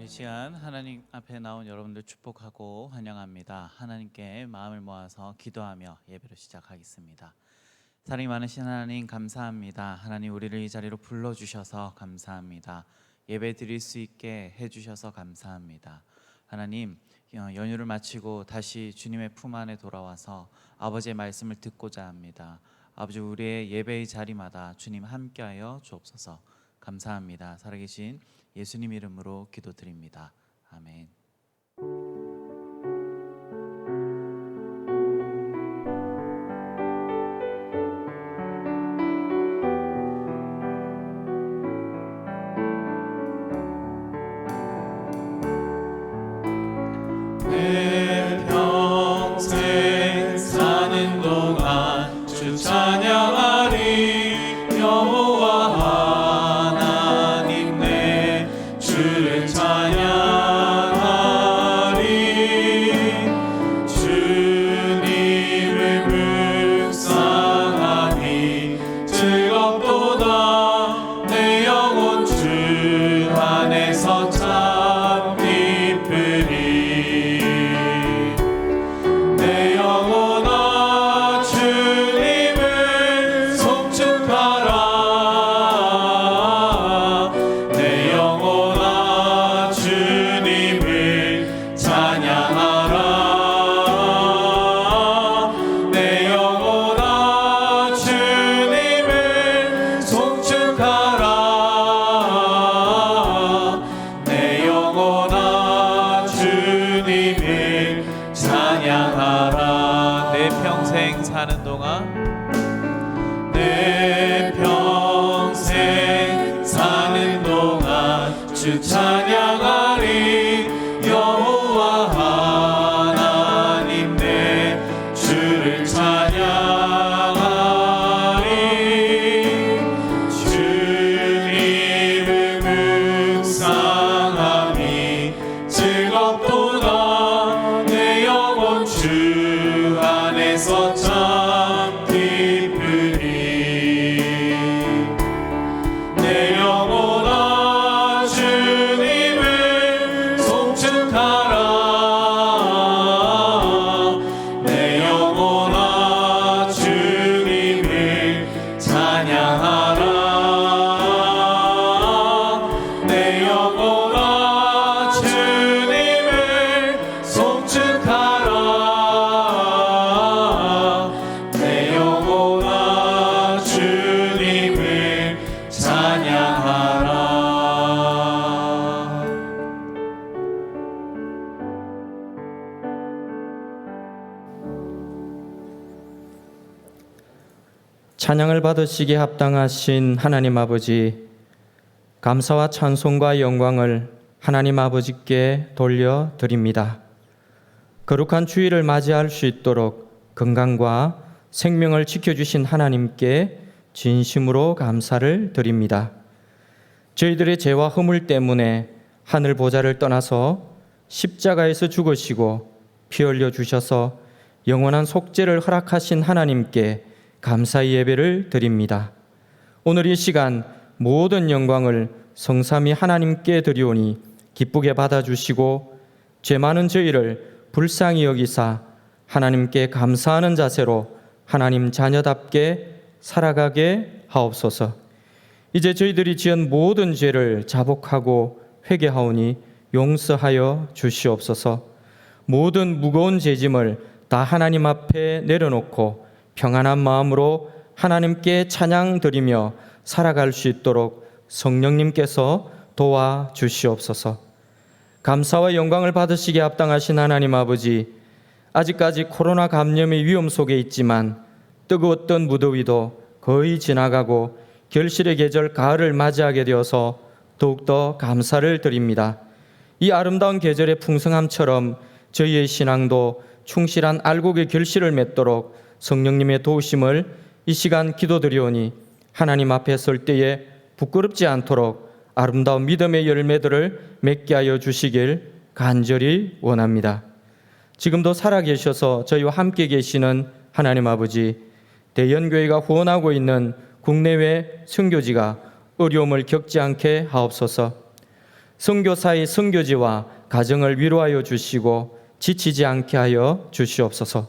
이 시간 하나님 앞에 나온 여러분들 축복하고 환영합니다. 하나님께 마음을 모아서 기도하며 예배를 시작하겠습니다. 사랑이 많으신 하나님 감사합니다. 하나님 우리를 이 자리로 불러주셔서 감사합니다. 예배 드릴 수 있게 해주셔서 감사합니다. 하나님 연휴를 마치고 다시 주님의 품 안에 돌아와서 아버지의 말씀을 듣고자 합니다. 아버지 우리의 예배의 자리마다 주님 함께하여 주옵소서. 감사합니다. 살아계신 예수님 이름으로 기도드립니다. 아멘. 내 평생 사는 동안 주 찬양하리. 여호와 하나님 내 주를 찬양하리. 주님을 묵상하니 즐겁도다. 내 영혼 주 안에서 참 기쁘리. 내 영혼아 주님을 송축하라. 내 영혼아 주님을 찬양하라. 내 영혼아 주님을 송축하라. 내 영혼아 주님을 찬양하라. 내 평생 사는 동안 내 평생 사는 동안 주 찬양하리. 여호와 하나님 내 주를 찬양하리. 주님을 묵상하니 즐겁도다. 내 영혼 주 안에서 참 기쁘리. 내 영혼아 주님을 송축하라. 내 영혼아 주님을 찬양하라. 내 영혼아 주님을 송축하라. 내 영혼아 주님을 찬양하라. 찬양을 받으시기에 합당하신 하나님 아버지, 감사와 찬송과 영광을 하나님 아버지께 돌려드립니다. 거룩한 주일을 맞이할 수 있도록 건강과 생명을 지켜주신 하나님께 진심으로 감사를 드립니다. 저희들의 죄와 허물 때문에 하늘 보좌를 떠나서 십자가에서 죽으시고 피 흘려 주셔서 영원한 속죄를 허락하신 하나님께 감사의 예배를 드립니다. 오늘 이 시간 모든 영광을 성삼위 하나님께 드리오니 기쁘게 받아주시고 죄 많은 저희를 불쌍히 여기사 하나님께 감사하는 자세로 하나님 자녀답게 살아가게 하옵소서. 이제 저희들이 지은 모든 죄를 자복하고 회개하오니 용서하여 주시옵소서. 모든 무거운 죄짐을 다 하나님 앞에 내려놓고 평안한 마음으로 하나님께 찬양 드리며 살아갈 수 있도록 성령님께서 도와 주시옵소서. 감사와 영광을 받으시기에 합당하신 하나님 아버지, 아직까지 코로나 감염의 위험 속에 있지만 뜨거웠던 무더위도 거의 지나가고 결실의 계절 가을을 맞이하게 되어서 더욱더 감사를 드립니다. 이 아름다운 계절의 풍성함처럼 저희의 신앙도 충실한 알곡의 결실을 맺도록 성령님의 도우심을 이 시간 기도드리오니 하나님 앞에 설 때에 부끄럽지 않도록 아름다운 믿음의 열매들을 맺게 하여 주시길 간절히 원합니다. 지금도 살아계셔서 저희와 함께 계시는 하나님 아버지, 대연교회가 후원하고 있는 국내외 선교지가 어려움을 겪지 않게 하옵소서. 선교사의 선교지와 가정을 위로하여 주시고 지치지 않게 하여 주시옵소서.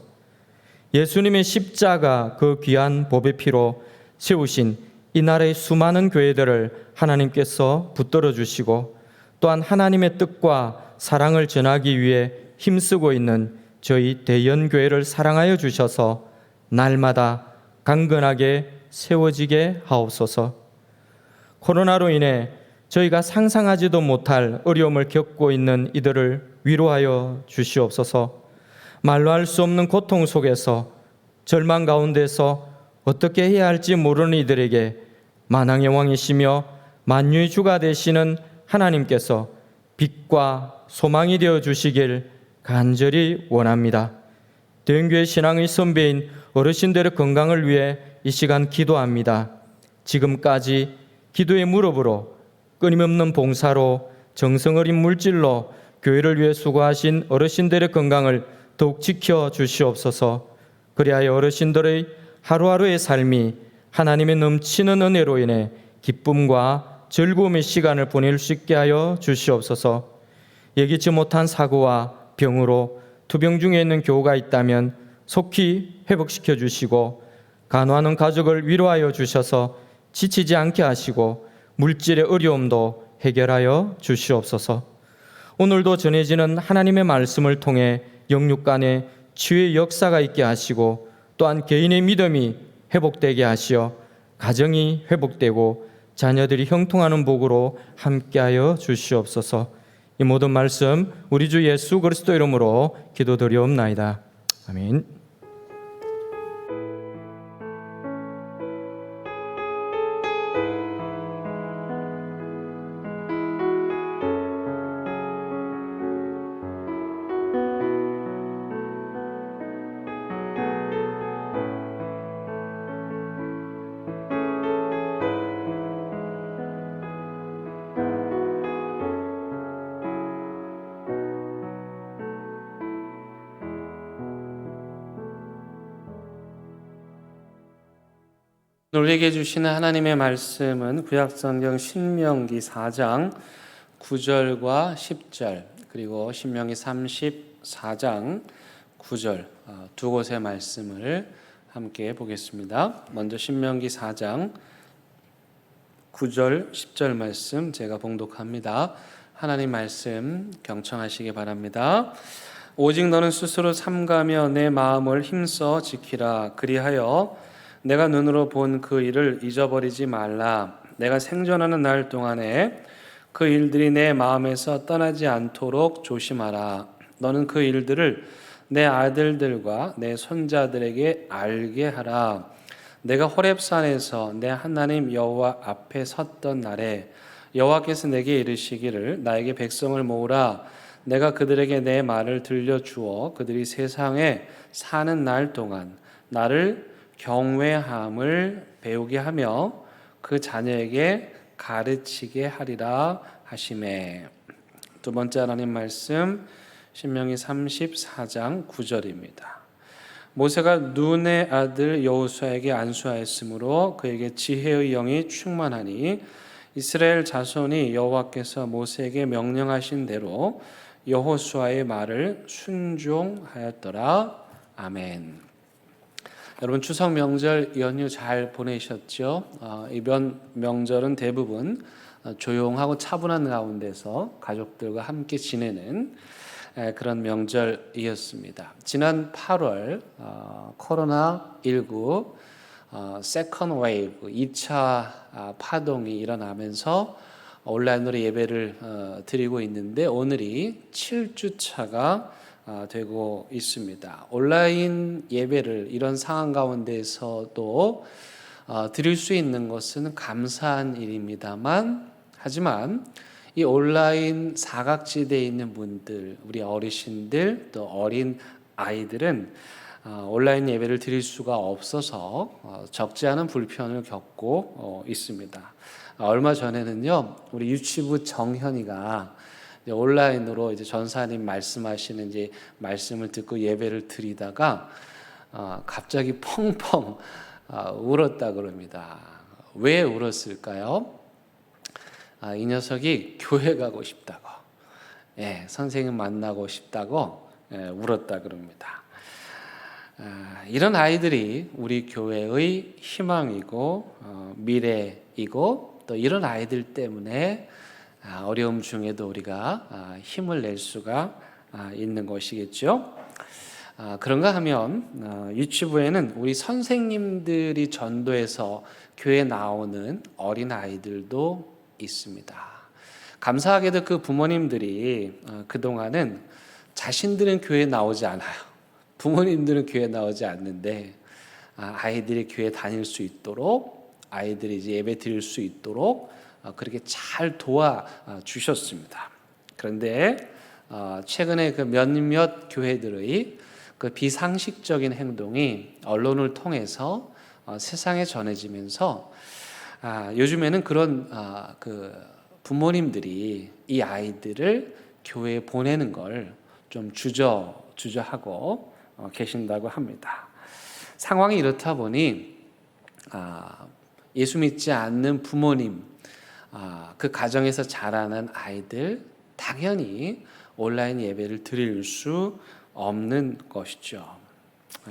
예수님의 십자가 그 귀한 보배 피로 세우신 이 나라의 수많은 교회들을 하나님께서 붙들어 주시고 또한 하나님의 뜻과 사랑을 전하기 위해 힘쓰고 있는 저희 대연교회를 사랑하여 주셔서 날마다 강건하게 세워지게 하옵소서. 코로나로 인해 저희가 상상하지도 못할 어려움을 겪고 있는 이들을 위로하여 주시옵소서. 말로 할 수 없는 고통 속에서 절망 가운데서 어떻게 해야 할지 모르는 이들에게 만왕의 왕이시며 만유의 주가 되시는 하나님께서 빛과 소망이 되어 주시길 간절히 원합니다. 대연교회 신앙의 선배인 어르신들의 건강을 위해 이 시간 기도합니다. 지금까지 기도의 무릎으로 끊임없는 봉사로 정성 어린 물질로 교회를 위해 수고하신 어르신들의 건강을 더욱 지켜 주시옵소서. 그리하여 어르신들의 하루하루의 삶이 하나님의 넘치는 은혜로 인해 기쁨과 즐거움의 시간을 보낼 수 있게 하여 주시옵소서. 예기치 못한 사고와 병으로 투병 중에 있는 교우가 있다면 속히 회복시켜 주시고 간호하는 가족을 위로하여 주셔서 지치지 않게 하시고 물질의 어려움도 해결하여 주시옵소서. 오늘도 전해지는 하나님의 말씀을 통해 영육 간에 치유의 역사가 있게 하시고 또한 개인의 믿음이 회복되게 하시어 가정이 회복되고 자녀들이 형통하는 복으로 함께하여 주시옵소서. 이 모든 말씀 우리 주 예수 그리스도 이름으로 기도드리옵나이다. 아멘. 우리에게 주시는 하나님의 말씀은 구약성경 신명기 4장 9절과 10절 그리고 신명기 34장 9절 두 곳의 말씀을 함께 보겠습니다. 먼저 신명기 4장 9절 10절 말씀 제가 봉독합니다. 하나님 말씀 경청하시기 바랍니다. 오직 너는 스스로 삼가며 내 마음을 힘써 지키라. 그리하여 내가 눈으로 본 그 일을 잊어버리지 말라. 내가 생존하는 날 동안에 그 일들이 내 마음에서 떠나지 않도록 조심하라. 너는 그 일들을 내 아들들과 내 손자들에게 알게 하라. 내가 호렙산에서 내 하나님 여호와 앞에 섰던 날에 여호와께서 내게 이르시기를 나에게 백성을 모으라. 내가 그들에게 내 말을 들려주어 그들이 세상에 사는 날 동안 나를 경외함을 배우게 하며 그 자녀에게 가르치게 하리라 하시매. 두 번째 하나님 말씀 신명기 34장 9절입니다. 모세가 눈의 아들 여호수아에게 안수하였으므로 그에게 지혜의 영이 충만하니 이스라엘 자손이 여호와께서 모세에게 명령하신 대로 여호수아의 말을 순종하였더라. 아멘. 여러분 추석 명절 연휴 잘 보내셨죠? 이번 명절은 대부분 조용하고 차분한 가운데서 가족들과 함께 지내는 그런 명절이었습니다. 지난 8월 코로나19 세컨 웨이브 2차 파동이 일어나면서 온라인으로 예배를 드리고 있는데 오늘이 7주차가 되고 있습니다. 온라인 예배를 이런 상황 가운데서도 드릴 수 있는 것은 감사한 일입니다만 하지만 이 온라인 사각지대에 있는 분들, 우리 어르신들 또 어린 아이들은 온라인 예배를 드릴 수가 없어서 적지 않은 불편을 겪고 있습니다. 얼마 전에는요, 우리 유치부 정현이가 온라인으로 이제 전사님 말씀하시는 이제 말씀을 듣고 예배를 드리다가 갑자기 펑펑 울었다 그럽니다. 왜 울었을까요? 이 녀석이 교회 가고 싶다고, 선생님 만나고 싶다고 울었다 그럽니다. 이런 아이들이 우리 교회의 희망이고 미래이고, 또 이런 아이들 때문에 어려움 중에도 우리가 힘을 낼 수가 있는 것이겠죠. 그런가 하면 유치부에는 우리 선생님들이 전도해서 교회에 나오는 어린 아이들도 있습니다. 감사하게도 그 부모님들이 그동안은 자신들은 교회에 나오지 않아요. 부모님들은 교회에 나오지 않는데 아이들이 교회 다닐 수 있도록, 아이들이 이제 예배 드릴 수 있도록 그렇게 잘 도와주셨습니다. 그런데 최근에 그 몇몇 교회들의 그 비상식적인 행동이 언론을 통해서 세상에 전해지면서 요즘에는 그런 그 부모님들이 이 아이들을 교회에 보내는 걸 좀 주저하고 계신다고 합니다. 상황이 이렇다 보니 예수 믿지 않는 부모님, 그 가정에서 자라는 아이들 당연히 온라인 예배를 드릴 수 없는 것이죠.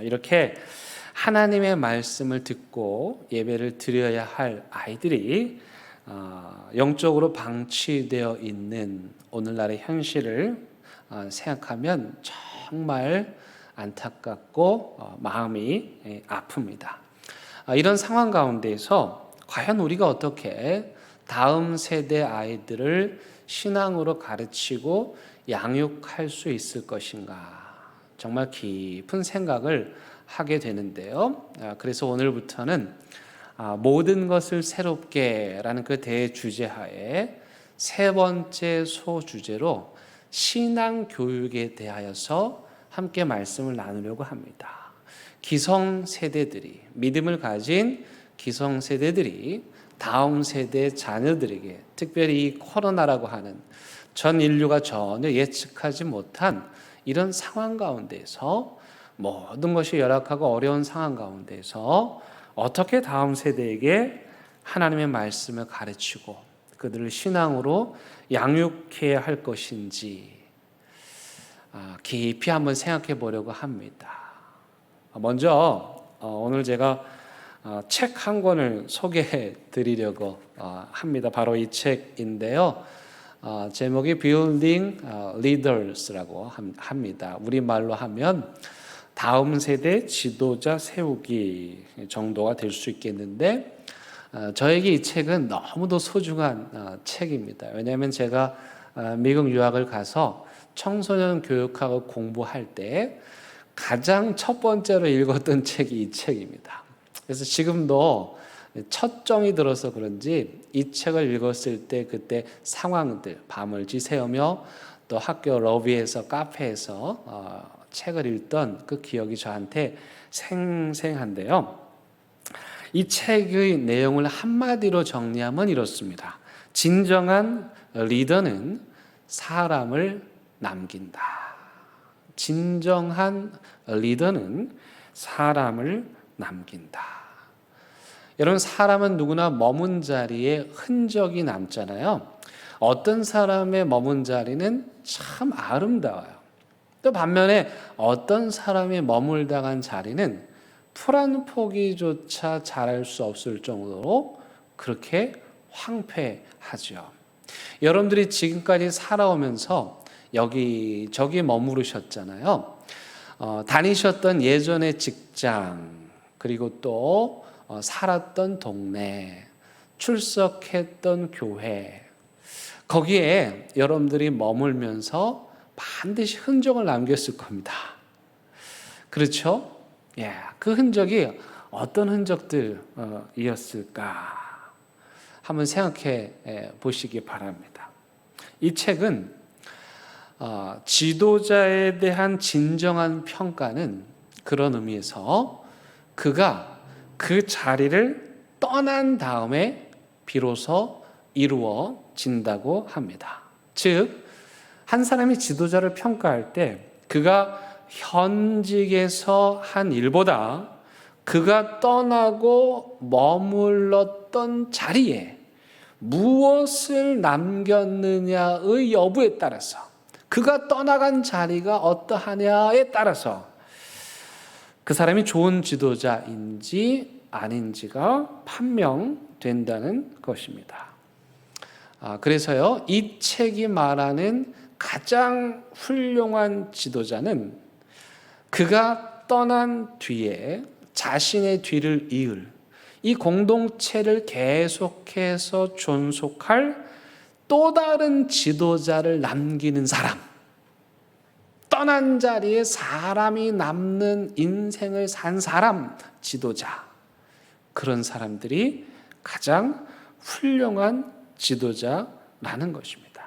이렇게 하나님의 말씀을 듣고 예배를 드려야 할 아이들이 영적으로 방치되어 있는 오늘날의 현실을 생각하면 정말 안타깝고 마음이 아픕니다. 이런 상황 가운데에서 과연 우리가 어떻게 다음 세대 아이들을 신앙으로 가르치고 양육할 수 있을 것인가, 정말 깊은 생각을 하게 되는데요. 그래서 오늘부터는 모든 것을 새롭게라는 그 대주제하에 세 번째 소주제로 신앙 교육에 대하여서 함께 말씀을 나누려고 합니다. 기성세대들이, 믿음을 가진 기성세대들이 다음 세대 자녀들에게, 특별히 이 코로나라고 하는 전 인류가 전혀 예측하지 못한 이런 상황 가운데서, 모든 것이 열악하고 어려운 상황 가운데서 어떻게 다음 세대에게 하나님의 말씀을 가르치고 그들을 신앙으로 양육해야 할 것인지 깊이 한번 생각해 보려고 합니다. 먼저 오늘 제가 책 한 권을 소개해 드리려고 합니다. 바로 이 책인데요. 제목이 Building Leaders라고 합니다. 우리말로 하면 다음 세대 지도자 세우기 정도가 될 수 있겠는데, 저에게 이 책은 너무도 소중한 책입니다. 왜냐하면 제가 미국 유학을 가서 청소년 교육하고 공부할 때 가장 첫 번째로 읽었던 책이 이 책입니다. 그래서 지금도 첫 정이 들어서 그런지 이 책을 읽었을 때 그때 상황들, 밤을 지새우며 또 학교 로비에서 카페에서 책을 읽던 그 기억이 저한테 생생한데요. 이 책의 내용을 한마디로 정리하면 이렇습니다. 진정한 리더는 사람을 남긴다. 진정한 리더는 사람을 남긴다. 여러분, 사람은 누구나 머문 자리에 흔적이 남잖아요. 어떤 사람의 머문 자리는 참 아름다워요. 또 반면에 어떤 사람이 머물다간 자리는 풀 한 포기조차 자랄 수 없을 정도로 그렇게 황폐하죠. 여러분들이 지금까지 살아오면서 여기저기 머무르셨잖아요. 다니셨던 예전의 직장, 그리고 또 살았던 동네, 출석했던 교회, 거기에 여러분들이 머물면서 반드시 흔적을 남겼을 겁니다. 그렇죠? 그 흔적이 어떤 흔적들이었을까 한번 생각해 보시기 바랍니다. 이 책은 지도자에 대한 진정한 평가는 그런 의미에서 그가 그 자리를 떠난 다음에 비로소 이루어진다고 합니다. 즉, 한 사람이 지도자를 평가할 때 그가 현직에서 한 일보다 그가 떠나고 머물렀던 자리에 무엇을 남겼느냐의 여부에 따라서, 그가 떠나간 자리가 어떠하냐에 따라서 그 사람이 좋은 지도자인지 아닌지가 판명된다는 것입니다. 그래서요, 이 책이 말하는 가장 훌륭한 지도자는 그가 떠난 뒤에 자신의 뒤를 이을, 이 공동체를 계속해서 존속할 또 다른 지도자를 남기는 사람, 떠난 자리에 사람이 남는 인생을 산 사람, 지도자, 그런 사람들이 가장 훌륭한 지도자라는 것입니다.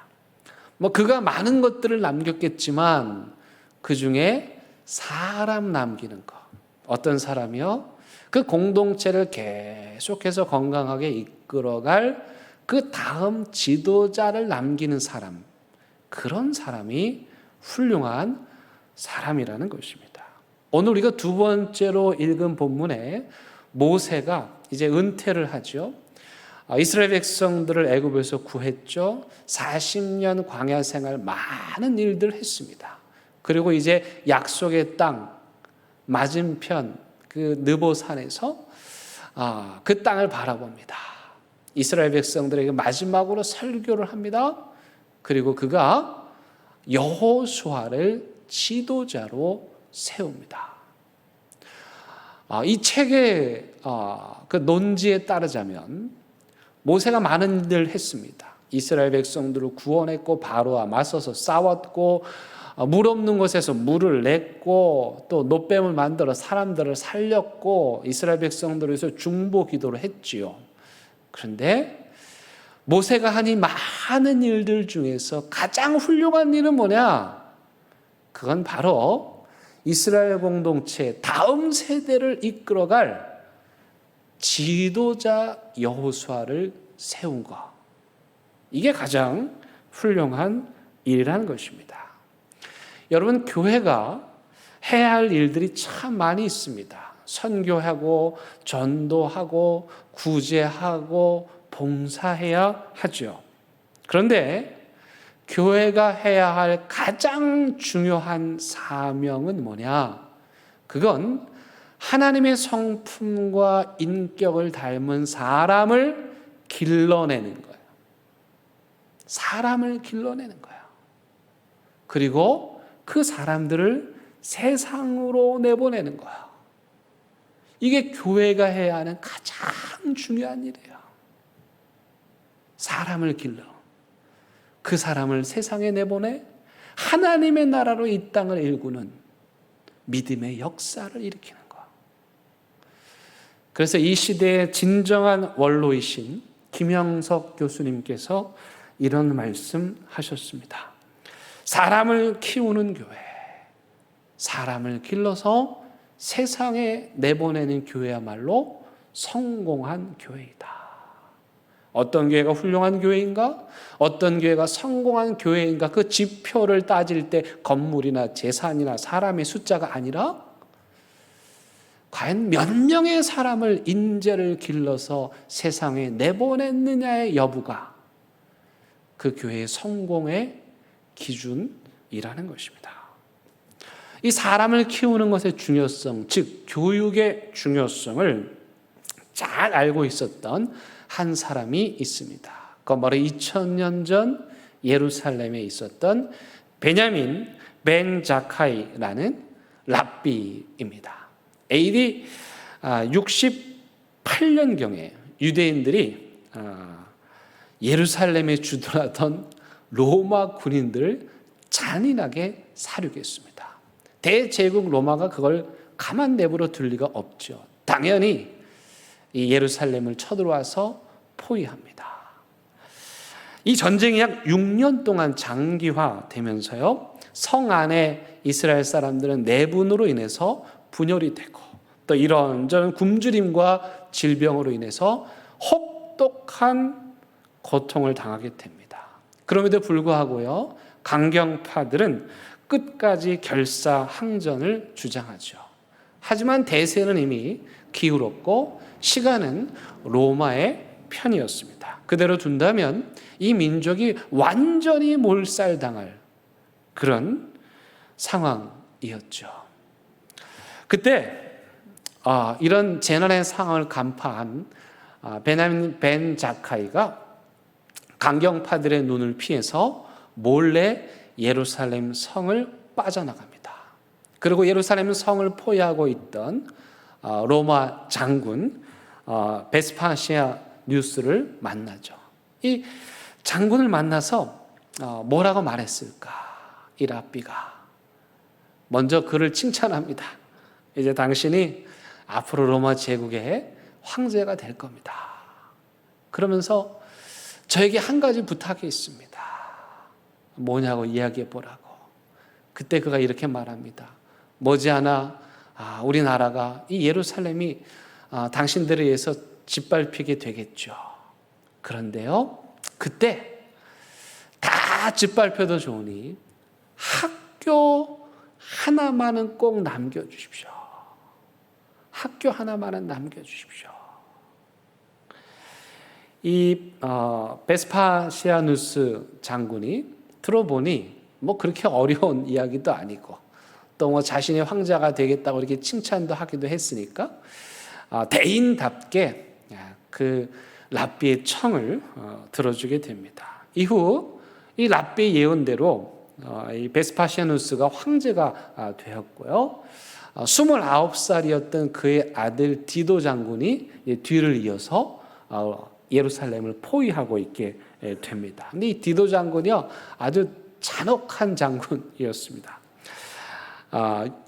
그가 많은 것들을 남겼겠지만 그 중에 사람 남기는 것, 어떤 사람이요? 그 공동체를 계속해서 건강하게 이끌어갈 그 다음 지도자를 남기는 사람, 그런 사람이 훌륭한 사람이라는 것입니다. 오늘 우리가 두 번째로 읽은 본문에 모세가 이제 은퇴를 하죠. 이스라엘 백성들을 애굽에서 구했죠. 40년 광야 생활 많은 일들을 했습니다. 그리고 이제 약속의 땅 맞은편 그 느보산에서 그 땅을 바라봅니다. 이스라엘 백성들에게 마지막으로 설교를 합니다. 그리고 그가 여호수아를 지도자로 세웁니다. 이 책의 그 논지에 따르자면 모세가 많은 일을 했습니다. 이스라엘 백성들을 구원했고 바로와 맞서서 싸웠고 물 없는 곳에서 물을 냈고 또 놋뱀을 만들어 사람들을 살렸고 이스라엘 백성들을 위해서 중보 기도를 했지요. 그런데 모세가 한 이 많은 일들 중에서 가장 훌륭한 일은 뭐냐? 그건 바로 이스라엘 공동체 다음 세대를 이끌어갈 지도자 여호수아를 세운 것. 이게 가장 훌륭한 일이라는 것입니다. 여러분, 교회가 해야 할 일들이 참 많이 있습니다. 선교하고 전도하고 구제하고 봉사해야 하죠. 그런데 교회가 해야 할 가장 중요한 사명은 뭐냐? 그건 하나님의 성품과 인격을 닮은 사람을 길러내는 거예요. 사람을 길러내는 거예요. 그리고 그 사람들을 세상으로 내보내는 거예요. 이게 교회가 해야 하는 가장 중요한 일이에요. 사람을 길러 그 사람을 세상에 내보내 하나님의 나라로 이 땅을 일구는 믿음의 역사를 일으키는 것. 그래서 이 시대의 진정한 원로이신 김영석 교수님께서 이런 말씀 하셨습니다. 사람을 키우는 교회, 사람을 길러서 세상에 내보내는 교회야말로 성공한 교회이다. 어떤 교회가 훌륭한 교회인가? 어떤 교회가 성공한 교회인가? 그 지표를 따질 때 건물이나 재산이나 사람의 숫자가 아니라 과연 몇 명의 사람을 인재를 길러서 세상에 내보냈느냐의 여부가 그 교회의 성공의 기준이라는 것입니다. 이 사람을 키우는 것의 중요성, 즉 교육의 중요성을 잘 알고 있었던 한 사람이 있습니다. 그건 바로 2000년 전 예루살렘에 있었던 베냐민 벤 자카이라는 랍비입니다. AD 68년경에 유대인들이 예루살렘에 주둔하던 로마 군인들을 잔인하게 살육했습니다. 대제국 로마가 그걸 가만 내버려 둘 리가 없죠. 당연히 이 예루살렘을 쳐들어와서 포위합니다. 이 전쟁이 약 6년 동안 장기화되면서요, 성 안에 이스라엘 사람들은 내분으로 인해서 분열이 되고 또 이런저런 굶주림과 질병으로 인해서 혹독한 고통을 당하게 됩니다. 그럼에도 불구하고요, 강경파들은 끝까지 결사항전을 주장하죠. 하지만 대세는 이미 기울었고 시간은 로마의 편이었습니다. 그대로 둔다면 이 민족이 완전히 몰살당할 그런 상황이었죠. 그때 이런 재난의 상황을 간파한 베냐민 벤 자카이가 강경파들의 눈을 피해서 몰래 예루살렘 성을 빠져나갑니다. 그리고 예루살렘 성을 포위하고 있던 로마 장군 베스파시아누스를 만나죠. 이 장군을 만나서 뭐라고 말했을까? 이 랍비가 먼저 그를 칭찬합니다. 이제 당신이 앞으로 로마 제국의 황제가 될 겁니다. 그러면서 저에게 한 가지 부탁이 있습니다. 뭐냐고 이야기해 보라고. 그때 그가 이렇게 말합니다. 머지않아 우리나라가 이 예루살렘이 당신들에 의해서 짓밟히게 되겠죠. 그런데요, 그때 다 짓밟혀도 좋으니 학교 하나만은 꼭 남겨주십시오. 학교 하나만은 남겨주십시오. 이 베스파시아누스 장군이 들어보니 뭐 그렇게 어려운 이야기도 아니고 또 뭐 자신의 황제가 되겠다고 이렇게 칭찬도 하기도 했으니까 대인답게 그 랍비의 청을 들어주게 됩니다. 이후 이 랍비의 예언대로 이 베스파시아누스가 황제가 되었고요. 29살이었던 그의 아들 디도 장군이 뒤를 이어서 예루살렘을 포위하고 있게 됩니다. 근데 이 디도 장군이요, 아주 잔혹한 장군이었습니다.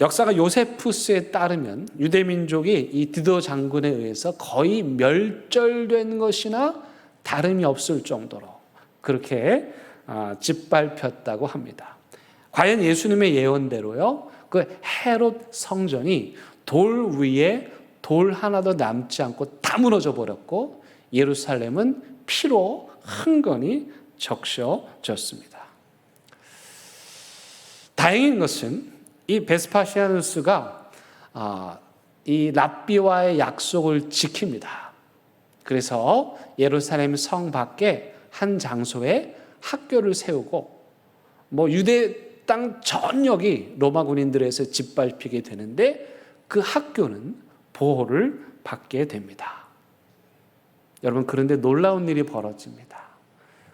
역사가 요세푸스에 따르면 유대 민족이 이 디도 장군에 의해서 거의 멸절된 것이나 다름이 없을 정도로 그렇게 짓밟혔다고 합니다. 과연 예수님의 예언대로요, 그 헤롯 성전이 돌 위에 돌 하나도 남지 않고 다 무너져 버렸고 예루살렘은 피로 흥건히 적셔졌습니다. 다행인 것은 이 베스파시아누스가 이 랍비와의 약속을 지킵니다. 그래서 예루살렘 성 밖에 한 장소에 학교를 세우고 뭐 유대 땅 전역이 로마 군인들에서 짓밟히게 되는데 그 학교는 보호를 받게 됩니다. 여러분, 그런데 놀라운 일이 벌어집니다.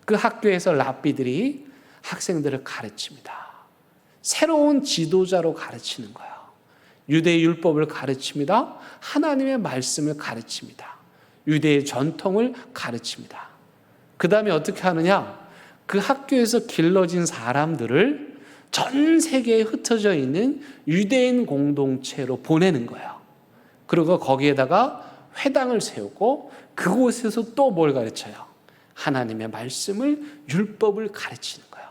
그 학교에서 랍비들이 학생들을 가르칩니다. 새로운 지도자로 가르치는 거예요. 유대의 율법을 가르칩니다. 하나님의 말씀을 가르칩니다. 유대의 전통을 가르칩니다. 그 다음에 어떻게 하느냐? 그 학교에서 길러진 사람들을 전 세계에 흩어져 있는 유대인 공동체로 보내는 거예요. 그리고 거기에다가 회당을 세우고 그곳에서 또 뭘 가르쳐요? 하나님의 말씀을, 율법을 가르치는 거예요.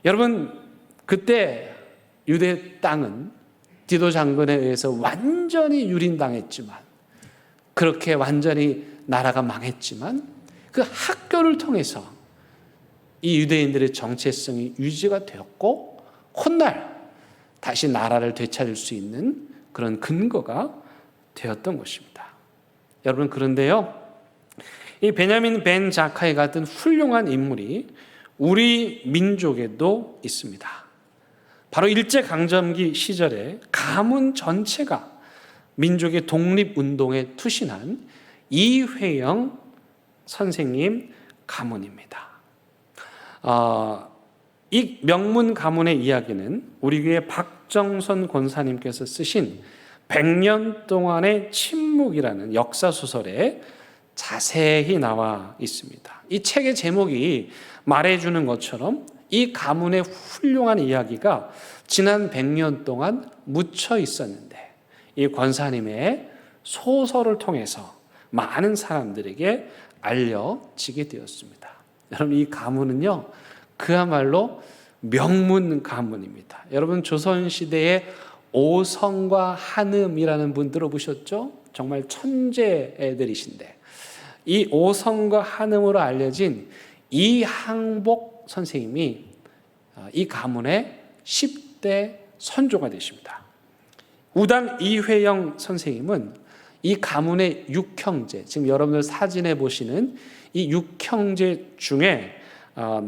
여러분, 그때 유대 땅은 디도 장군에 의해서 완전히 유린당했지만, 그렇게 완전히 나라가 망했지만 그 학교를 통해서 이 유대인들의 정체성이 유지가 되었고 훗날 다시 나라를 되찾을 수 있는 그런 근거가 되었던 것입니다. 여러분, 그런데요, 이 베냐민 벤 자카이 같은 훌륭한 인물이 우리 민족에도 있습니다. 바로 일제강점기 시절에 가문 전체가 민족의 독립운동에 투신한 이회영 선생님 가문입니다. 이 명문 가문의 이야기는 우리 교회 박정선 권사님께서 쓰신 100년 동안의 침묵이라는 역사소설에 자세히 나와 있습니다. 이 책의 제목이 말해주는 것처럼 이 가문의 훌륭한 이야기가 지난 100년 동안 묻혀 있었는데 이 권사님의 소설을 통해서 많은 사람들에게 알려지게 되었습니다. 여러분, 이 가문은요, 그야말로 명문 가문입니다. 여러분, 조선시대의 오성과 한음이라는 분 들어보셨죠? 정말 천재들이신데 이 오성과 한음으로 알려진 이항복 선생님이 이 가문의 10대 선조가 되십니다. 우당 이회영 선생님은 이 가문의 6형제, 지금 여러분들 사진에 보시는 이 6형제 중에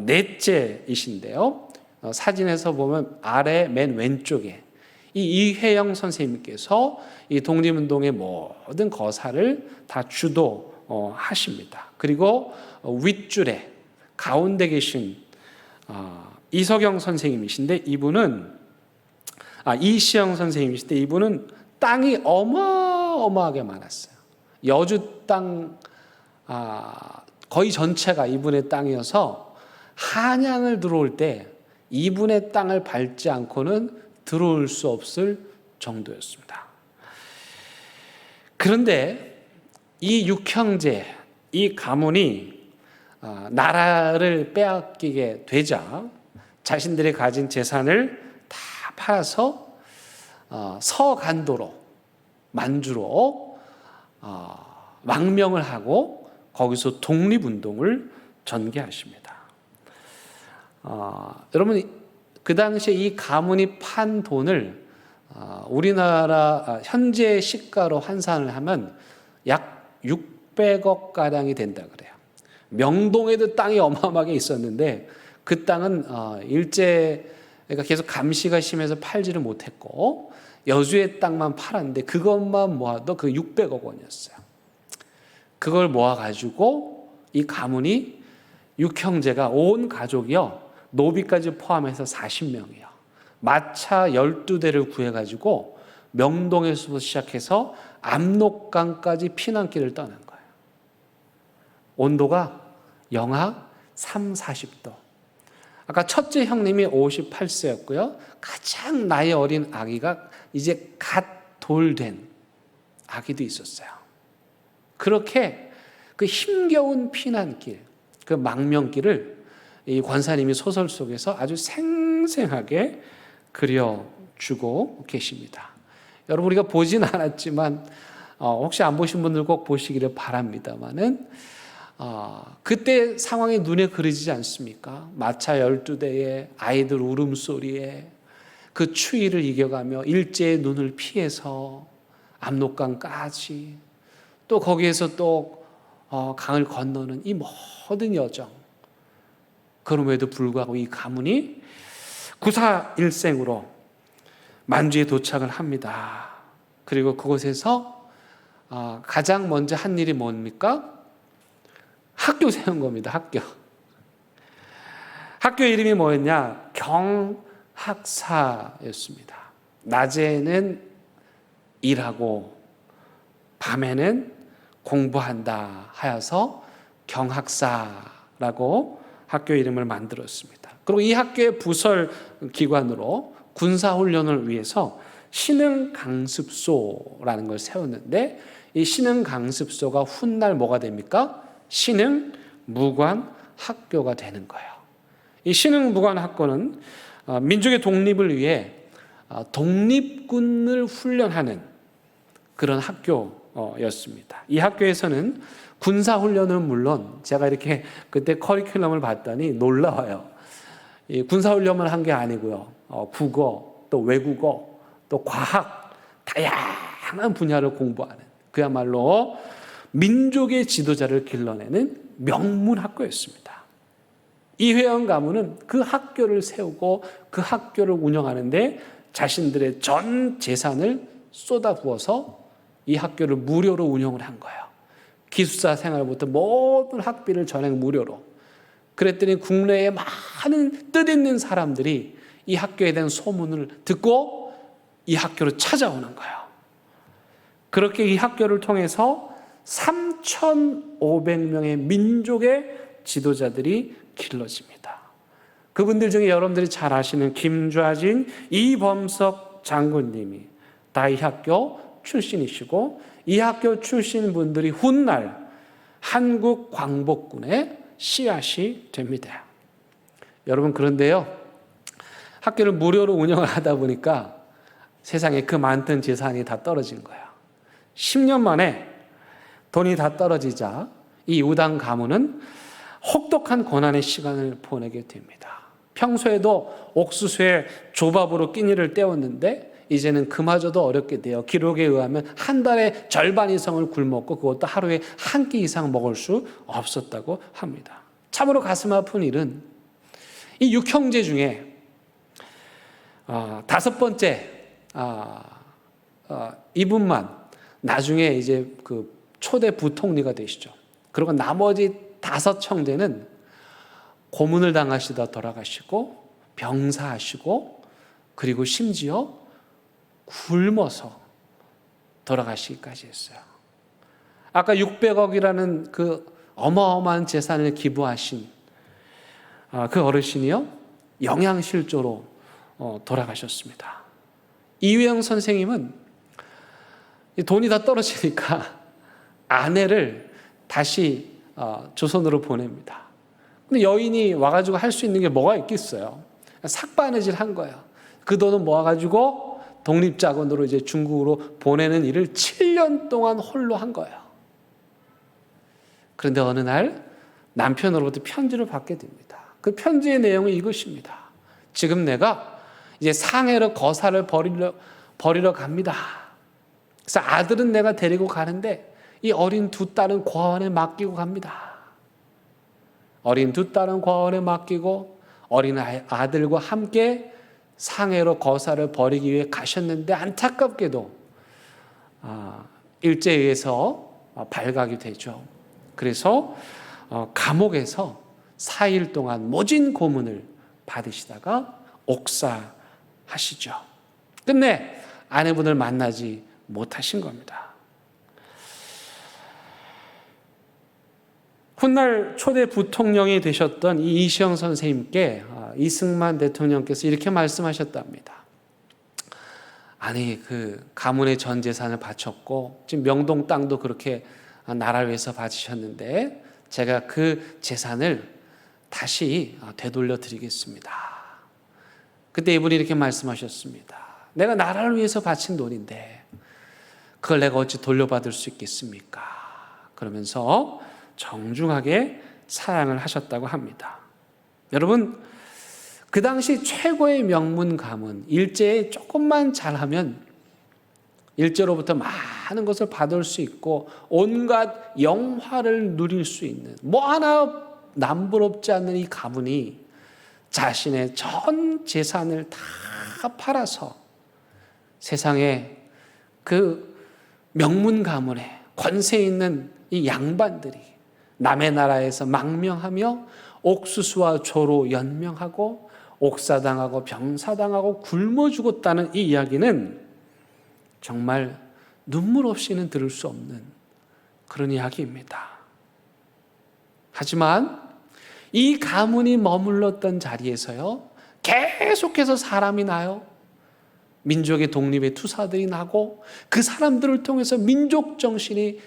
넷째이신데요. 사진에서 보면 아래 맨 왼쪽에 이 이회영 선생님께서 이 독립운동의 모든 거사를 다 주도하십니다. 그리고 윗줄에 가운데 계신 이석영 선생님이신데 이시영 선생님이신데 이분은 땅이 어마어마하게 많았어요. 여주 땅 거의 전체가 이분의 땅이어서 한양을 들어올 때 이분의 땅을 밟지 않고는 들어올 수 없을 정도였습니다. 그런데 이 6형제, 이 가문이 나라를 빼앗기게 되자 자신들이 가진 재산을 다 팔아서 서간도로 만주로 망명을 하고 거기서 독립운동을 전개하십니다. 여러분 그 당시에 이 가문이 판 돈을 우리나라 현재 시가로 환산을 하면 약 600억 가량이 된다 그래요. 명동에도 땅이 어마어마하게 있었는데 그 땅은 그러니까 계속 감시가 심해서 팔지를 못했고 여주의 땅만 팔았는데 그것만 모아도 그 600억 원이었어요. 그걸 모아가지고 이 가문이 6형제가 온 가족이요 노비까지 포함해서 40명이요 마차 12대를 구해가지고 명동에서 시작해서 압록강까지 피난길을 떠난 거예요. 온도가 영하 30-40도. 아까 첫째 형님이 58세였고요. 가장 나이 어린 아기가 이제 갓 돌된 아기도 있었어요. 그렇게 그 힘겨운 피난길, 그 망명길을 이 권사님이 소설 속에서 아주 생생하게 그려주고 계십니다. 여러분 우리가 보진 않았지만 혹시 안 보신 분들 꼭 보시기를 바랍니다만은 그때 상황이 눈에 그려지지 않습니까? 마차 12대에 아이들 울음소리에 그 추위를 이겨가며 일제의 눈을 피해서 압록강까지 또 거기에서 또 강을 건너는 이 모든 여정. 그럼에도 불구하고 이 가문이 구사일생으로 만주에 도착을 합니다. 그리고 그곳에서 가장 먼저 한 일이 뭡니까? 학교 세운 겁니다. 학교 이름이 뭐였냐? 경학사였습니다. 낮에는 일하고 밤에는 공부한다 하여서 경학사라고 학교 이름을 만들었습니다. 그리고 이 학교의 부설 기관으로 군사훈련을 위해서 신흥강습소라는 걸 세웠는데 이 신흥강습소가 훗날 뭐가 됩니까? 신흥무관학교가 되는 거예요. 이 신흥무관학교는 민족의 독립을 위해 독립군을 훈련하는 그런 학교였습니다. 이 학교에서는 군사훈련은 물론 제가 이렇게 그때 커리큘럼을 봤더니 놀라워요. 이 군사훈련만 한 게 아니고요. 국어, 또 외국어, 또 과학 다양한 분야를 공부하는 그야말로 민족의 지도자를 길러내는 명문 학교였습니다. 이회영 가문은 그 학교를 세우고 그 학교를 운영하는데 자신들의 전 재산을 쏟아부어서 이 학교를 무료로 운영을 한 거예요. 기숙사 생활부터 모든 학비를 전액 무료로. 그랬더니 국내에 많은 뜻있는 사람들이 이 학교에 대한 소문을 듣고 이 학교로 찾아오는 거예요. 그렇게 이 학교를 통해서 3,500명의 민족의 지도자들이 길러집니다. 그분들 중에 여러분들이 잘 아시는 김좌진, 이범석 장군님이 다 이 학교 출신이시고 이 학교 출신 분들이 훗날 한국 광복군의 씨앗이 됩니다. 여러분 그런데요. 학교를 무료로 운영을 하다 보니까 세상에 그 많던 재산이 다 떨어진 거예요. 10년 만에 돈이 다 떨어지자 이 우당 가문은 혹독한 고난의 시간을 보내게 됩니다. 평소에도 옥수수에 조밥으로 끼니를 때웠는데 이제는 그마저도 어렵게 돼요. 기록에 의하면 한 달에 절반 이상을 굶었고 그것도 하루에 한 끼 이상 먹을 수 없었다고 합니다. 참으로 가슴 아픈 일은 이 6형제 중에 다섯 번째 이분만 나중에 이제 그 초대 부통리가 되시죠. 그리고 나머지 5 형제는 고문을 당하시다 돌아가시고 병사하시고 그리고 심지어 굶어서 돌아가시기까지 했어요. 아까 600억이라는 그 어마어마한 재산을 기부하신 그 어르신이요, 영양실조로 돌아가셨습니다. 이회영 선생님은 돈이 다 떨어지니까 아내를 다시 조선으로 보냅니다. 근데 여인이 와가지고 할 수 있는 게 뭐가 있겠어요? 삭바느질 한 거예요. 그 돈을 모아가지고 독립자금으로 이제 중국으로 보내는 일을 7년 동안 홀로 한 거예요. 그런데 어느 날 남편으로부터 편지를 받게 됩니다. 그 편지의 내용은 이것입니다. 지금 내가 이제 상해로 거사를 버리러 갑니다. 그래서 아들은 내가 데리고 가는데 이 어린 2 딸은 과원에 맡기고 갑니다. 어린 2 딸은 과원에 맡기고 어린 아들과 함께 상해로 거사를 버리기 위해 가셨는데 안타깝게도 일제에 의해서 발각이 되죠. 그래서 감옥에서 4일 동안 모진 고문을 받으시다가 옥사하시죠. 끝내 아내분을 만나지 못하신 겁니다. 훗날 초대 부통령이 되셨던 이 이시영 선생님께 이승만 대통령께서 이렇게 말씀하셨답니다. 아니, 그 가문의 전 재산을 바쳤고 지금 명동 땅도 그렇게 나라를 위해서 바치셨는데 제가 그 재산을 다시 되돌려 드리겠습니다. 그때 이분이 이렇게 말씀하셨습니다. 내가 나라를 위해서 바친 돈인데 그걸 내가 어찌 돌려받을 수 있겠습니까? 그러면서 정중하게 사양을 하셨다고 합니다. 여러분, 그 당시 최고의 명문 가문, 일제에 조금만 잘하면 일제로부터 많은 것을 받을 수 있고 온갖 영화를 누릴 수 있는 뭐 하나 남부럽지 않는 이 가문이 자신의 전 재산을 다 팔아서 세상에 그 명문 가문에 권세 있는 이 양반들이 남의 나라에서 망명하며 옥수수와 조로 연명하고 옥사당하고 병사당하고 굶어 죽었다는 이 이야기는 정말 눈물 없이는 들을 수 없는 그런 이야기입니다. 하지만 이 가문이 머물렀던 자리에서요, 계속해서 사람이 나요. 민족의 독립의 투사들이 나고 그 사람들을 통해서 민족 정신이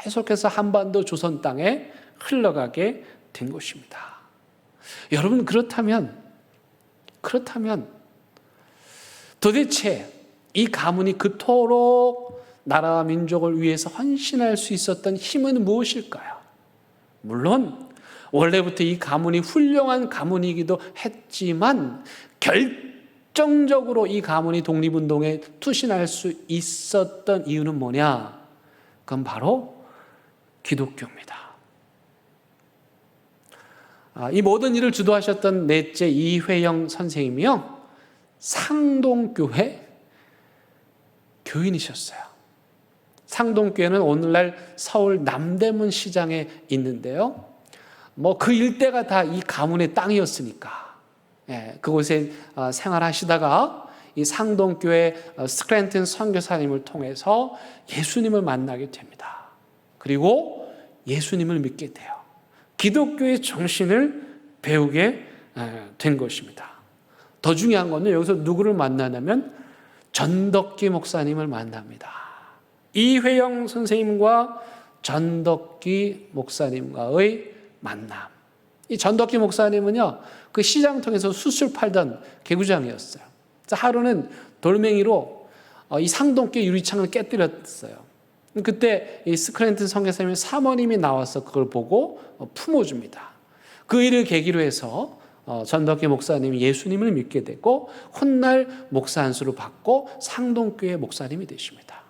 계속해서 한반도 조선 땅에 흘러가게 된 것입니다. 여러분, 그렇다면 도대체 이 가문이 그토록 나라와 민족을 위해서 헌신할 수 있었던 힘은 무엇일까요? 물론 원래부터 이 가문이 훌륭한 가문이기도 했지만 결정적으로 이 가문이 독립운동에 투신할 수 있었던 이유는 뭐냐? 그건 바로 기독교입니다. 이 모든 일을 주도하셨던 넷째 이회영 선생님이요, 상동교회 교인이셨어요. 상동교회는 오늘날 서울 남대문 시장에 있는데요, 뭐 그 일대가 다 이 가문의 땅이었으니까 그곳에 생활하시다가 이 상동교회 스크랜튼 선교사님을 통해서 예수님을 만나게 됩니다. 그리고 예수님을 믿게 돼요. 기독교의 정신을 배우게 된 것입니다. 더 중요한 것은 여기서 누구를 만나냐면 전덕기 목사님을 만납니다. 이회영 선생님과 전덕기 목사님과의 만남. 이 전덕기 목사님은요, 그 시장통에서 수술 팔던 개구장이었어요. 하루는 돌멩이로 이 상동교회 유리창을 깨뜨렸어요. 그때 이 스크랜튼 선교사님의 사모님이 나와서 그걸 보고 품어줍니다. 그 일을 계기로 해서 전덕기 목사님이 예수님을 믿게 되고 훗날 목사 안수를 받고 상동교회 목사님이 되십니다.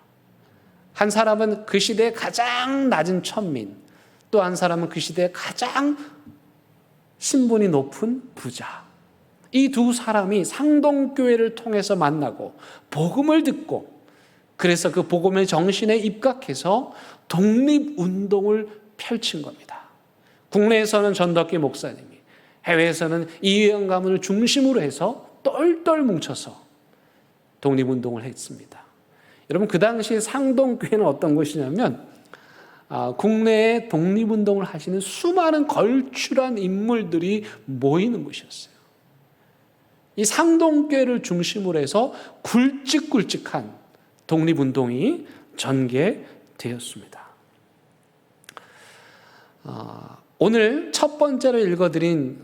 한 사람은 그 시대의 가장 낮은 천민, 또 한 사람은 그 시대의 가장 신분이 높은 부자. 이 두 사람이 상동교회를 통해서 만나고 복음을 듣고, 그래서 그 복음의 정신에 입각해서 독립운동을 펼친 겁니다. 국내에서는 전덕기 목사님이, 해외에서는 이회영 가문을 중심으로 해서 똘똘 뭉쳐서 독립운동을 했습니다. 여러분, 그 당시 상동교회는 어떤 곳이냐면 국내에 독립운동을 하시는 수많은 걸출한 인물들이 모이는 곳이었어요. 이 상동교회를 중심으로 해서 굵직굵직한 독립운동이 전개되었습니다. 오늘 첫 번째로 읽어드린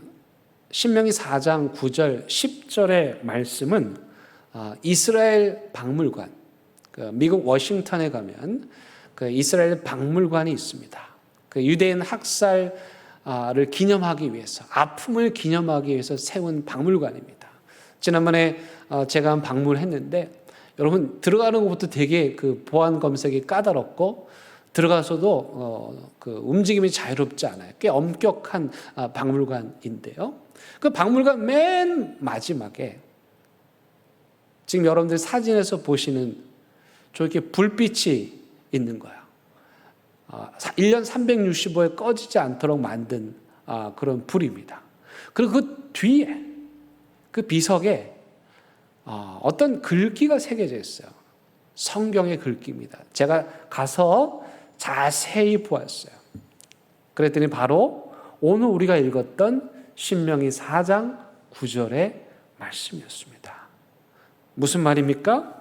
신명기 4장 9절 10절의 말씀은 이스라엘 박물관, 미국 워싱턴에 가면 그 이스라엘 박물관이 있습니다. 그 유대인 학살을 기념하기 위해서, 아픔을 기념하기 위해서 세운 박물관입니다. 지난번에 제가 한 방문했는데, 여러분 들어가는 것부터 되게 그 보안 검색이 까다롭고 들어가서도 그 움직임이 자유롭지 않아요. 꽤 엄격한 박물관인데요. 그 박물관 맨 마지막에 지금 여러분들 사진에서 보시는 저렇게 불빛이 있는 거예요. 1년 365일 꺼지지 않도록 만든 그런 불입니다. 그리고 그 뒤에 그 비석에 어떤 글귀가 새겨져 있어요. 성경의 글귀입니다. 제가 가서 자세히 보았어요. 그랬더니 바로 오늘 우리가 읽었던 신명기 4장 9절의 말씀이었습니다. 무슨 말입니까?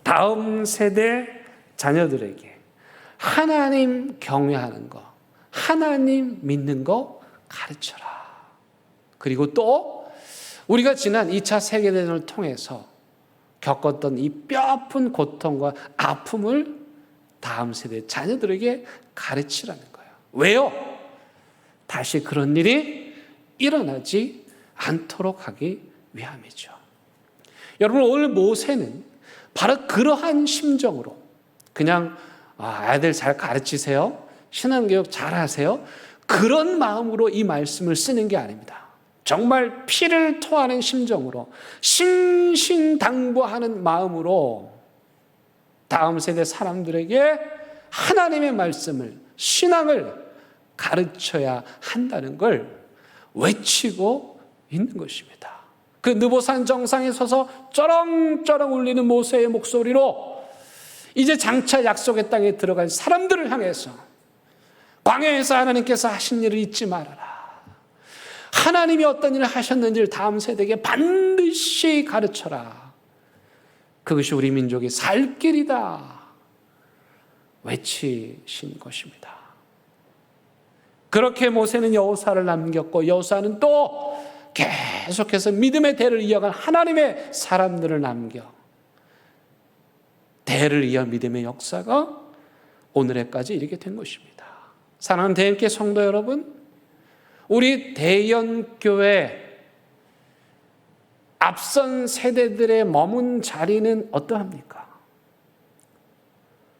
다음 세대 자녀들에게 하나님 경외하는 거, 하나님 믿는 거 가르쳐라. 그리고 또 우리가 지난 2차 세계대전을 통해서 겪었던 이 뼈아픈 고통과 아픔을 다음 세대 자녀들에게 가르치라는 거예요. 왜요? 다시 그런 일이 일어나지 않도록 하기 위함이죠. 여러분, 오늘 모세는 바로 그러한 심정으로 그냥 아이들 잘 가르치세요, 신앙교육 잘 하세요, 그런 마음으로 이 말씀을 쓰는 게 아닙니다. 정말 피를 토하는 심정으로, 신신당부하는 마음으로 다음 세대 사람들에게 하나님의 말씀을, 신앙을 가르쳐야 한다는 걸 외치고 있는 것입니다. 그 느보산 정상에 서서 쩌렁쩌렁 울리는 모세의 목소리로 이제 장차 약속의 땅에 들어갈 사람들을 향해서 광야에서 하나님께서 하신 일을 잊지 말아라. 하나님이 어떤 일을 하셨는지를 다음 세대에게 반드시 가르쳐라. 그것이 우리 민족의 살 길이다 외치신 것입니다. 그렇게 모세는 여호수아를 남겼고, 여호수아는 또 계속해서 믿음의 대를 이어간 하나님의 사람들을 남겨 대를 이어 믿음의 역사가 오늘에까지 이르게 된 것입니다. 사랑하는 대인께 성도 여러분, 우리 대연교회 앞선 세대들의 머문 자리는 어떠합니까?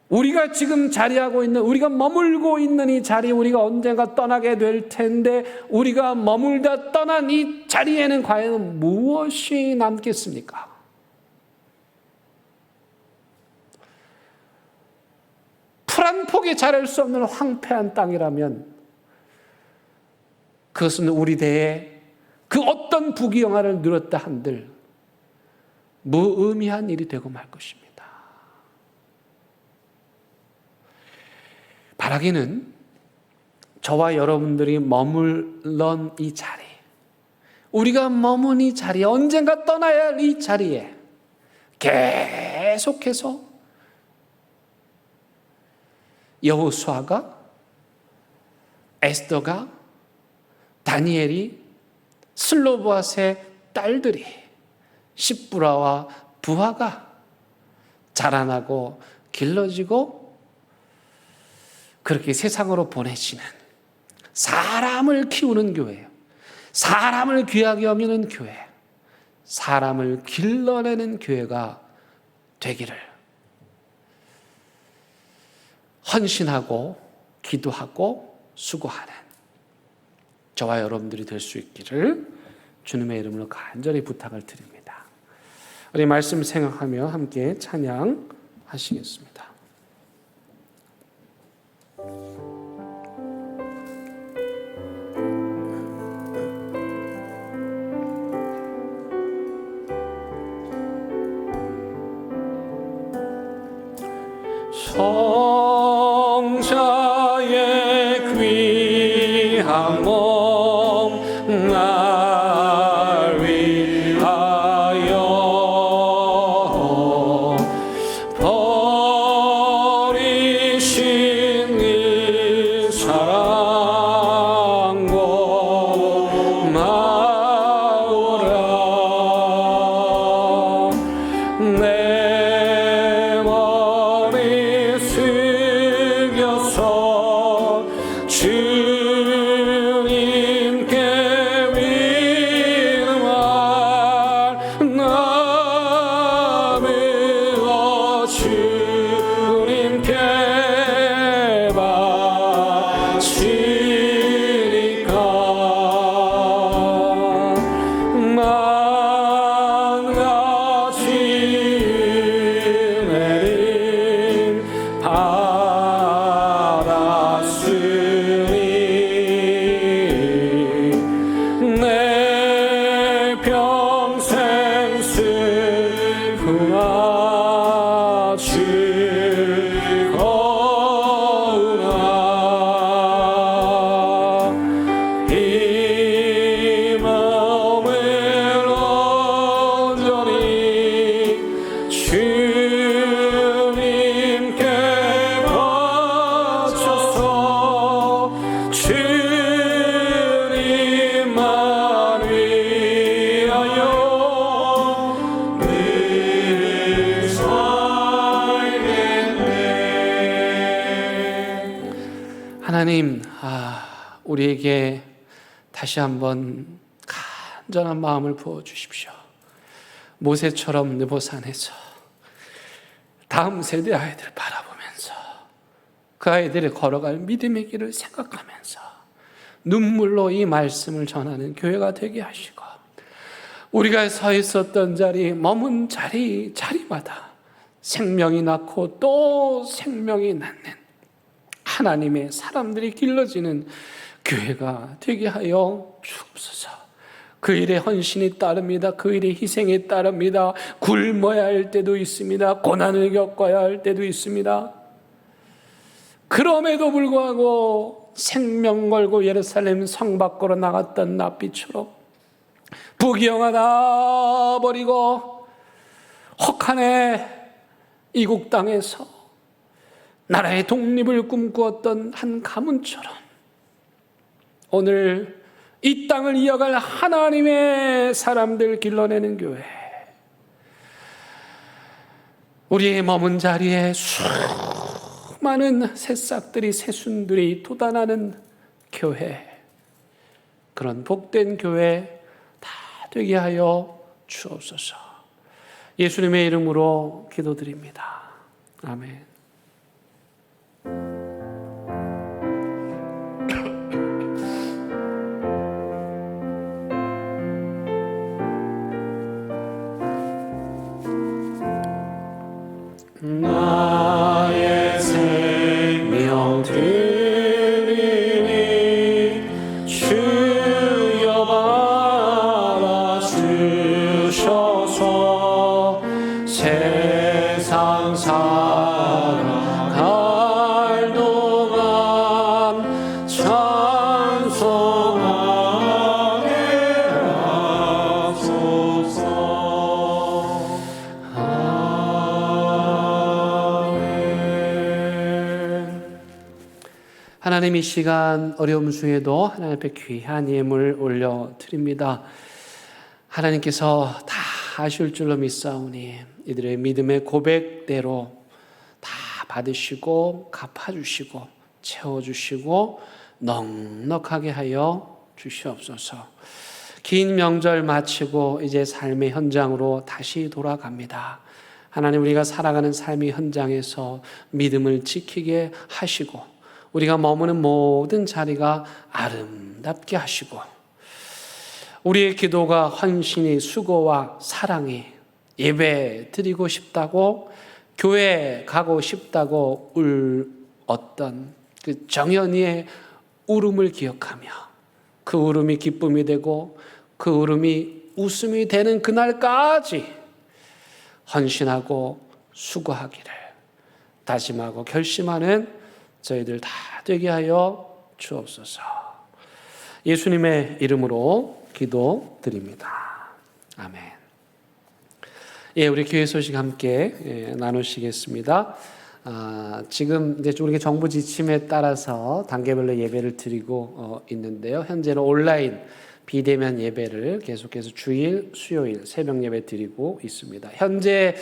우리가 지금 자리하고 있는, 우리가 머물고 있는 이 자리, 우리가 언젠가 떠나게 될 텐데 우리가 머물다 떠난 이 자리에는 과연 무엇이 남겠습니까? 풀 한 폭이 자랄 수 없는 황폐한 땅이라면 그것은 우리 대에 그 어떤 부귀영화를 누렸다 한들 무의미한 일이 되고 말 것입니다. 바라기는 저와 여러분들이 머물던 이 자리, 우리가 머문 이 자리에, 언젠가 떠나야 할 이 자리에 계속해서 여호수아가, 에스더가, 다니엘이, 슬로보앗의 딸들이, 십부라와 부하가 자라나고 길러지고 그렇게 세상으로 보내지는, 사람을 키우는 교회예요. 사람을 귀하게 여기는 교회, 사람을 길러내는 교회가 되기를 헌신하고 기도하고 수고하는 저와 여러분들이 될 수 있기를 주님의 이름으로 간절히 부탁을 드립니다. 우리 말씀 생각하며 함께 찬양하시겠습니다. 성자의 귀한 몸 날 위하여 버리신 이 사랑 고마우라. 내 머리 숙여서 주님께 위로할 나무어 주님께 바치리까. 만가지 내린 받았으니 내 평생 슬프나 즐거우나 이 마음을 온전히 주님께 바쳐서 주님만 위하여 늘 살겠네. 하나님, 우리에게 다시 한번 간절한 마음을 부어주십시오. 모세처럼 느보산에서 다음 세대 아이들을 바라보면서 그 아이들이 걸어갈 믿음의 길을 생각하면서 눈물로 이 말씀을 전하는 교회가 되게 하시고, 우리가 서 있었던 자리, 머문 자리마다 생명이 낳고 또 생명이 낳는 하나님의 사람들이 길러지는 교회가 되게 하여 주옵소서. 그 일에 헌신이 따릅니다. 그 일에 희생이 따릅니다. 굶어야 할 때도 있습니다. 고난을 겪어야 할 때도 있습니다. 그럼에도 불구하고 생명 걸고 예루살렘 성 밖으로 나갔던 납비처럼 부귀영화다 버리고 혹한에 이국 땅에서 나라의 독립을 꿈꾸었던 한 가문처럼 오늘 이 땅을 이어갈 하나님의 사람들 길러내는 교회, 우리의 머문 자리에 수많은 새싹들이 새순들이 돋아나는 교회, 그런 복된 교회 다 되게 하여 주옵소서. 예수님의 이름으로 기도드립니다. 아멘. 나의 생명 드리니 주여 받아주셔서 세상 살아갈 동안 찬송하게 하소서. 하나님, 이 시간 어려움 중에도 하나님 앞에 귀한 예물 올려드립니다. 하나님께서 다 아실 줄로 믿사오니 이들의 믿음의 고백대로 다 받으시고 갚아주시고 채워주시고 넉넉하게 하여 주시옵소서. 긴 명절 마치고 이제 삶의 현장으로 다시 돌아갑니다. 하나님, 우리가 살아가는 삶의 현장에서 믿음을 지키게 하시고 우리가 머무는 모든 자리가 아름답게 하시고 우리의 기도가 헌신이 수고와 사랑이 예배 드리고 싶다고 교회 가고 싶다고 울 어떤 그 정연이의 울음을 기억하며 그 울음이 기쁨이 되고 그 울음이 웃음이 되는 그날까지 헌신하고 수고하기를 다짐하고 결심하는 저희들 다 되게 하여 주옵소서. 예수님의 이름으로 기도드립니다. 아멘. 예, 우리 교회 소식 함께 나누시겠습니다. 지금 이제 우리 정부 지침에 따라서 단계별로 예배를 드리고 있는데요. 현재는 온라인 비대면 예배를 계속해서 주일, 수요일 새벽 예배 드리고 있습니다. 현재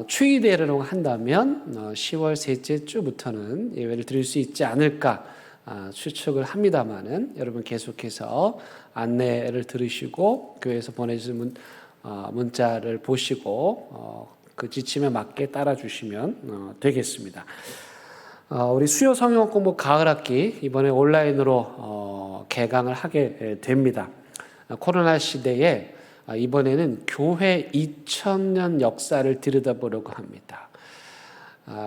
추이대로 한다면 10월 셋째 주부터는 예배를 드릴 수 있지 않을까 추측을 합니다만은 여러분 계속해서 안내를 들으시고 교회에서 보내주신 문자를 보시고 그 지침에 맞게 따라주시면 되겠습니다. 우리 수요 성경 공부 가을 학기 이번에 온라인으로 개강을 하게 됩니다. 코로나 시대에 이번에는 교회 2000년 역사를 들여다보려고 합니다.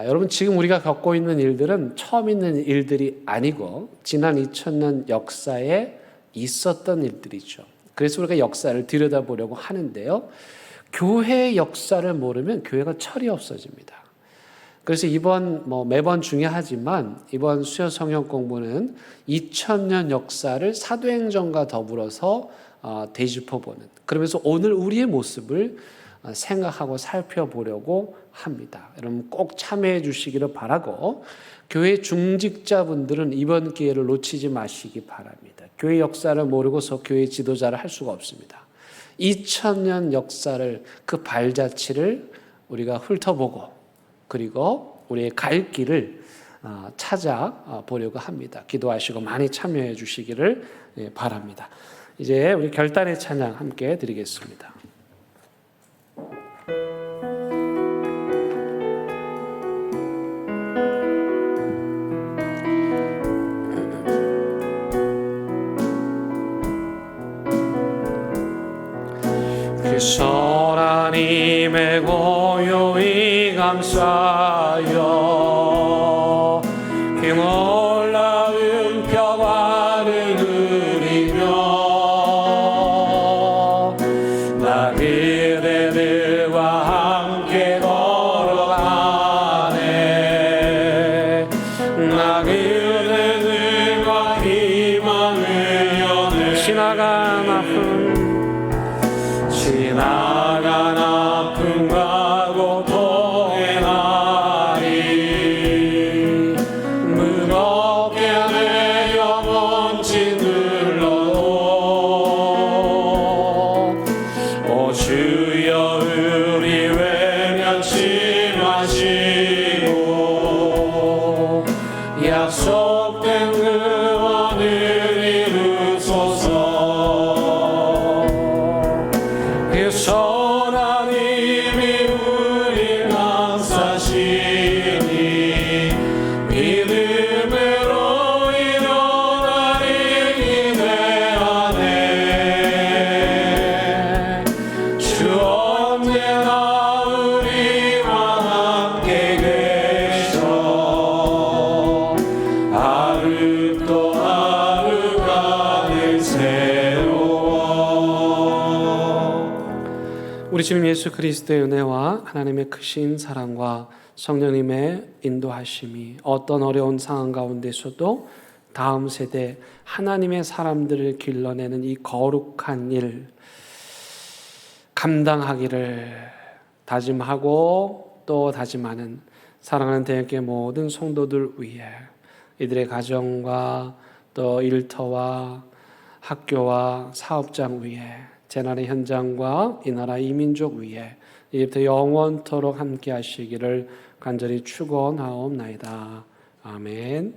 여러분, 지금 우리가 겪고 있는 일들은 처음 있는 일들이 아니고 지난 2000년 역사에 있었던 일들이죠. 그래서 우리가 역사를 들여다보려고 하는데요. 교회의 역사를 모르면 교회가 철이 없어집니다. 그래서 이번 매번 중요하지만 이번 수요 성경 공부는 2000년 역사를 사도행전과 더불어서 되짚어보는, 그러면서 오늘 우리의 모습을 생각하고 살펴보려고 합니다. 여러분 꼭 참여해 주시기를 바라고 교회 중직자분들은 이번 기회를 놓치지 마시기 바랍니다. 교회 역사를 모르고서 교회 지도자를 할 수가 없습니다. 2000년 역사를 그 발자취를 우리가 훑어보고 그리고 우리의 갈 길을 찾아보려고 합니다. 기도하시고 많이 참여해 주시기를 바랍니다. 이제 우리 결단의 찬양 함께 드리겠습니다. 하나님의 고요히 감사하여 그 놀라운 평화를 누리며 나 그대들과 함께 걸어가네. 나 그대들과 희망을 여네. 지나간 아픔과 고통의 날이 무겁게 내 영혼 짓눌러도 오 주여 우리 외면치 마시고 약속된 구원을 이루소서. 하나님이 우리 감싸시니 믿음으로 일어나리 기대하네. 주 언제나 우리와 함께 계셔 하루 또 하루가 늘 새로워. 우리 주님 예수 그리스도의 은혜와 하나님의 크신 사랑과 성령님의 인도하심이 어떤 어려운 상황 가운데서도 다음 세대 하나님의 사람들을 길러내는 이 거룩한 일 감당하기를 다짐하고 또 다짐하는 사랑하는 대학교의 모든 성도들 위해 이들의 가정과 또 일터와 학교와 사업장 위에 재난의 현장과 이 나라 이민족 위에 이제부터 영원토록 함께 하시기를 간절히 축원하옵나이다. 아멘.